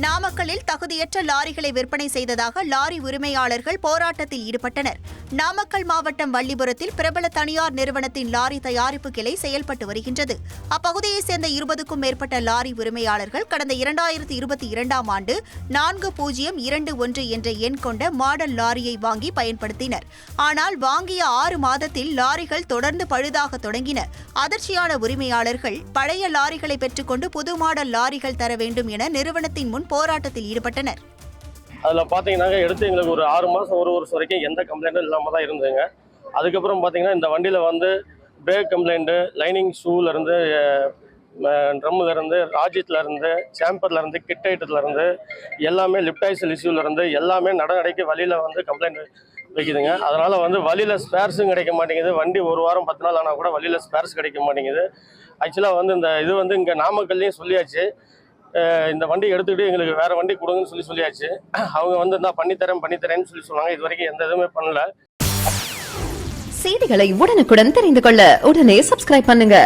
நாமக்கல்லில் தகுதியற்ற லாரிகளை விற்பனை செய்ததாக லாரி உரிமையாளர்கள் போராட்டத்தில் ஈடுபட்டனர். நாமக்கல் மாவட்டம் வள்ளிபுரத்தில் பிரபல தனியார் நிறுவனத்தின் லாரி தயாரிப்பு கிளை செயல்பட்டு வருகின்றது. அப்பகுதியைச் சேர்ந்த 20க்கும் மேற்பட்ட லாரி உரிமையாளர்கள் கடந்த 2022ஆம் ஆண்டு 4021 என்ற எண் கொண்ட மாடல் லாரியை வாங்கி பயன்படுத்தினர். ஆனால் வாங்கிய 6 மாதத்தில் லாரிகள் தொடர்ந்து பழுதாக தொடங்கின. அதிர்ச்சியான உரிமையாளர்கள் பழைய லாரிகளை பெற்றுக்கொண்டு புது மாடல் லாரிகள் தர வேண்டும் என நிறுவனத்தின் முன் போராட்டத்தில் ஈடுபட்டனர். அதில் பார்த்தீங்கன்னா எடுத்து எங்களுக்கு ஒரு 6 மாதம் ஒரு வருஷம் வரைக்கும் எந்த கம்ப்ளைண்ட்டும் இல்லாமல் தான் இருந்ததுங்க. அதுக்கப்புறம் பார்த்தீங்கன்னா இந்த வண்டியில் வந்து பிரேக் கம்ப்ளைண்ட்டு, லைனிங் ஷூலேருந்து, ட்ரம்முலேருந்து, ராஜித்லேருந்து, சேம்பர்லேருந்து, கிட் ஐட்டத்துலேருந்து எல்லாமே லிப்ட் ஆக்சல் இஷ்யூலேருந்து எல்லாமே நடவடிக்கை வழியில் வந்து கம்ப்ளைண்ட் வைக்குதுங்க. அதனால் வந்து வழியில் ஸ்பேர்ஸும் கிடைக்க மாட்டேங்குது. வண்டி ஒரு வாரம் 10 நாள் ஆனால் கூட வழியில் ஸ்பேர்ஸ் கிடைக்க மாட்டேங்குது. ஆக்சுவலாக வந்து இந்த இது வந்து இங்கே நாமக்கல்லையும் சொல்லியாச்சு, இந்த வண்டி எடுத்துக்கிட்டு எங்களுக்கு வேறு வண்டி கொடுங்கன்னு சொல்லியாச்சு. அவங்க வந்து நான் பண்ணித்தரேன்னு சொன்னாங்க. இது வரைக்கும் எந்த இதுவுமே பண்ணல. செய்திகளை உடனுக்குடன் தெரிந்து கொள்ள உடனே சப்ஸ்கிரைப் பண்ணுங்க.